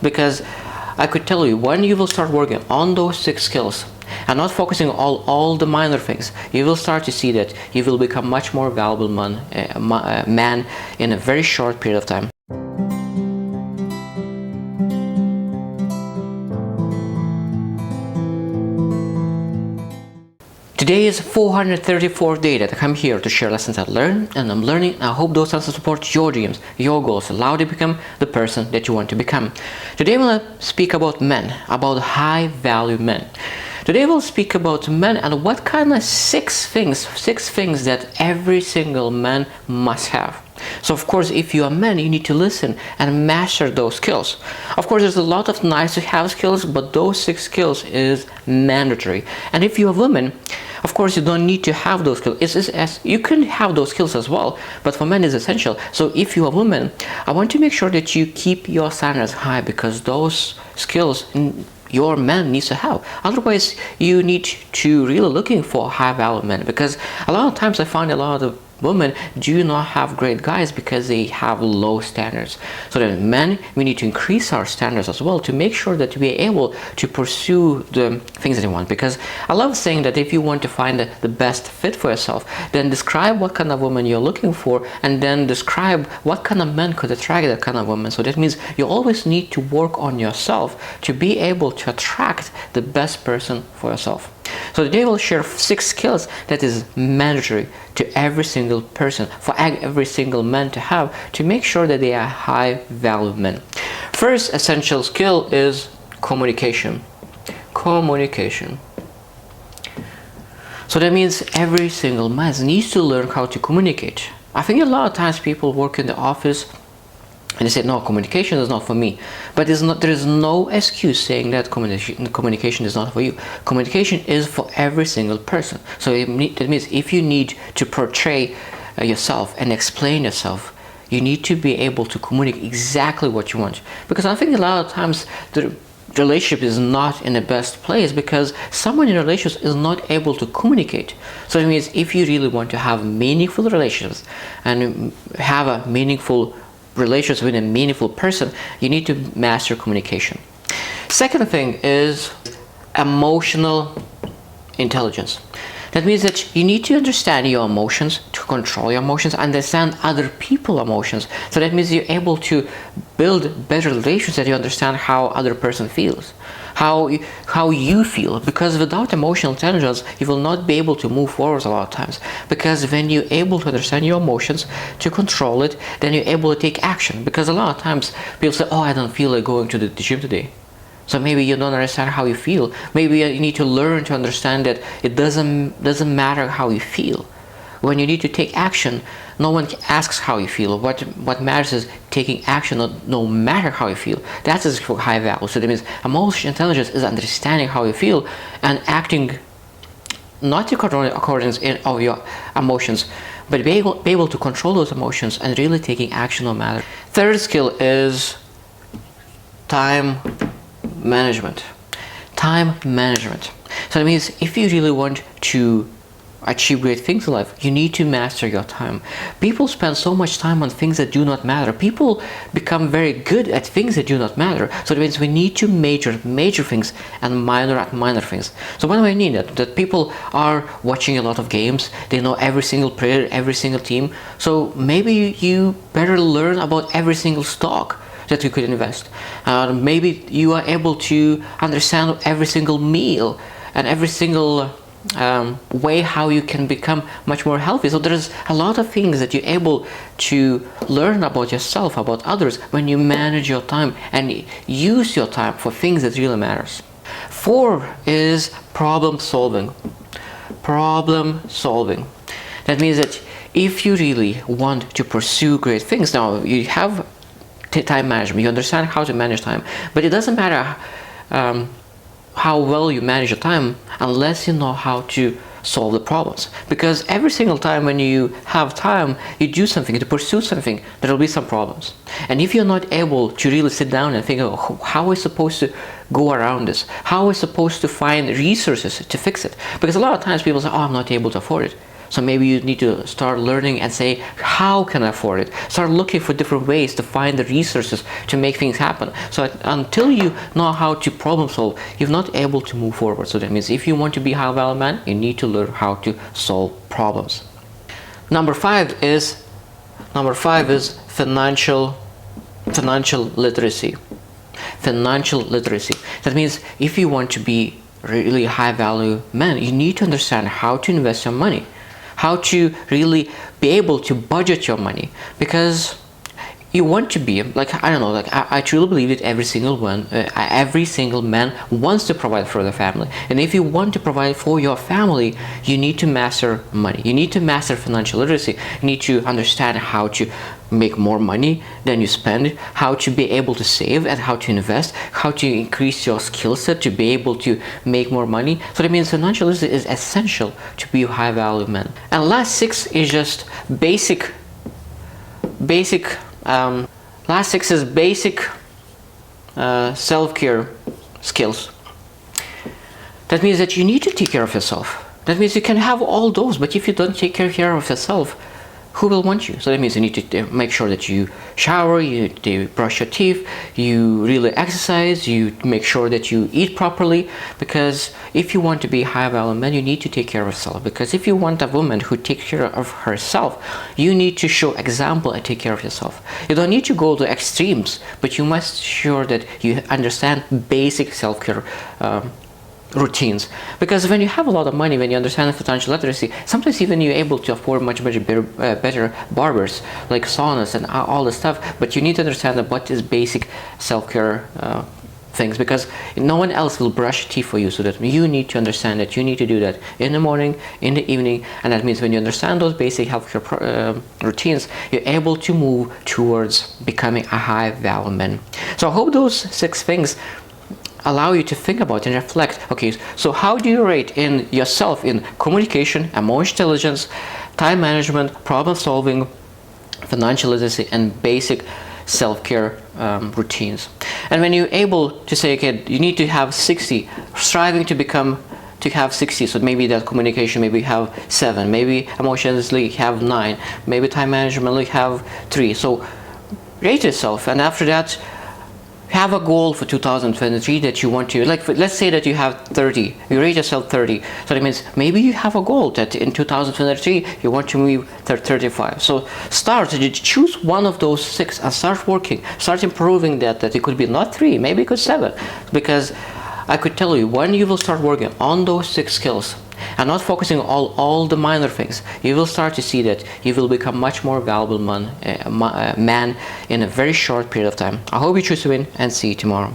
Because I could tell you, when you will start working on those 6 skills and not focusing on all the minor things, you will start to see that you will become much more valuable man in a very short period of time. Today is 434th day that I'm here to share lessons I learned and I'm learning, and I hope those lessons support your dreams, your goals, allow you to become the person that you want to become. Today we'll speak about men, about high value men. Today we'll speak about men and what kind of six things that every single man must have. So of course, if you are a man, you need to listen and master those skills. Of course, there's a lot of nice to have skills, but those 6 skills is mandatory. And if you're a woman, of course, you don't need to have those skills. You can have those skills as well, but for men it's essential. So if you're a woman, I want to make sure that you keep your standards high, because those skills your man needs to have. Otherwise, you need to really looking for high value men, because a lot of times I find a lot of women do not have great guys because they have low standards. So then men, we need to increase our standards as well to make sure that we are able to pursue the things that you want. Because I love saying that if you want to find the best fit for yourself, then describe what kind of woman you're looking for, and then describe what kind of men could attract that kind of woman. So that means you always need to work on yourself to be able to attract the best person for yourself. So today we'll share 6 skills that is mandatory to every single person, for every single man to have, to make sure that they are high value men. First essential skill is communication. Communication. So that means every single man needs to learn how to communicate. I think a lot of times people work in the office and they say, no, communication is not for me. But there is no excuse saying that communication is not for you. Communication is for every single person. So that means if you need to portray yourself and explain yourself, you need to be able to communicate exactly what you want. Because I think a lot of times the relationship is not in the best place because someone in a relationship is not able to communicate. So it means if you really want to have meaningful relationships and have a meaningful relations with a meaningful person, you need to master communication. Second thing is emotional intelligence. That means that you need to understand your emotions, to control your emotions, understand other people's emotions. So that means you're able to build better relations, that you understand how other person feels, how you feel. Because without emotional intelligence, you will not be able to move forward a lot of times. Because when you're able to understand your emotions, to control it, then you're able to take action. Because a lot of times people say, oh, I don't feel like going to the gym today. So maybe you don't understand how you feel. Maybe you need to learn to understand that it doesn't matter how you feel. When you need to take action, no one asks how you feel. What matters is taking action, no matter how you feel. That is for high value. So that means emotional intelligence is understanding how you feel and acting not accordance of your emotions, but be able to control those emotions and really taking action no matter. Third skill is time management. Time management. So that means if you really want to achieve great things in life, you need to master your time. People spend so much time on things that do not matter. People become very good at things that do not matter. So that means we need to major things and minor things. So what do I mean? That people are watching a lot of games. They know every single player, every single team. So maybe you better learn about every single stock that you could invest. Maybe you are able to understand every single meal and every single way how you can become much more healthy. So there's a lot of things that you're able to learn about yourself, about others, when you manage your time and use your time for things that really matters. 4 is problem solving. Problem solving. That means that if you really want to pursue great things, now you have time management, you understand how to manage time, but it doesn't matter how well you manage your time unless you know how to solve the problems. Because every single time when you have time, you do something, to pursue something, there will be some problems. And if you're not able to really sit down and think, oh, how are we supposed to go around this? How are we supposed to find resources to fix it? Because a lot of times people say, oh, I'm not able to afford it. So maybe you need to start learning and say, how can I afford it? Start looking for different ways to find the resources to make things happen. So until you know how to problem solve, you're not able to move forward. So that means if you want to be a high value man, you need to learn how to solve problems. Number five is financial literacy. Financial literacy. That means if you want to be really high value man, you need to understand how to invest your money, how to really be able to budget your money, because you want to be like, I don't know, like I truly believe that every single man wants to provide for the family. And if you want to provide for your family, you need to master money. You need to master financial literacy. You need to understand how to make more money than you spend, how to be able to save and how to invest, how to increase your skill set to be able to make more money. So that means financial literacy is essential to be a high value man. And last six is just basic self-care skills. That means that you need to take care of yourself. That means you can have all those, but if you don't take care of yourself, who will want you? So that means you need to make sure that you shower, you brush your teeth, you really exercise, you make sure that you eat properly, because if you want to be a high value man, you need to take care of yourself. Because if you want a woman who takes care of herself, you need to show example and take care of yourself. You don't need to go to extremes, but you must sure that you understand basic self-care routines. Because when you have a lot of money, when you understand financial literacy, sometimes even you're able to afford much better barbers, like saunas and all the stuff, but you need to understand that what is basic self-care things, because no one else will brush teeth for you. So that you need to understand that you need to do that in the morning, in the evening, and that means when you understand those basic healthcare routines, you're able to move towards becoming a high value man. So I hope those 6 things allow you to think about and reflect. Okay, so how do you rate in yourself in communication, emotional intelligence, time management, problem solving, financial literacy, and basic self-care routines? And when you're able to say, okay, you need to have 60, striving to have 60, so maybe that communication, maybe you have 7, maybe emotionally you have 9, maybe time management you have 3. So rate yourself, and after that, have a goal for 2023 that you want to, like, let's say that you have 30, you rate yourself 30, so that means maybe you have a goal that in 2023 you want to move to 35. So start to choose one of those 6 and start working, start improving that it could be not 3, maybe it could 7, because I could tell you, when you will start working on those 6 skills and not focusing on all the minor things, you will start to see that you will become much more valuable man in a very short period of time. I hope you choose to win, and see you tomorrow.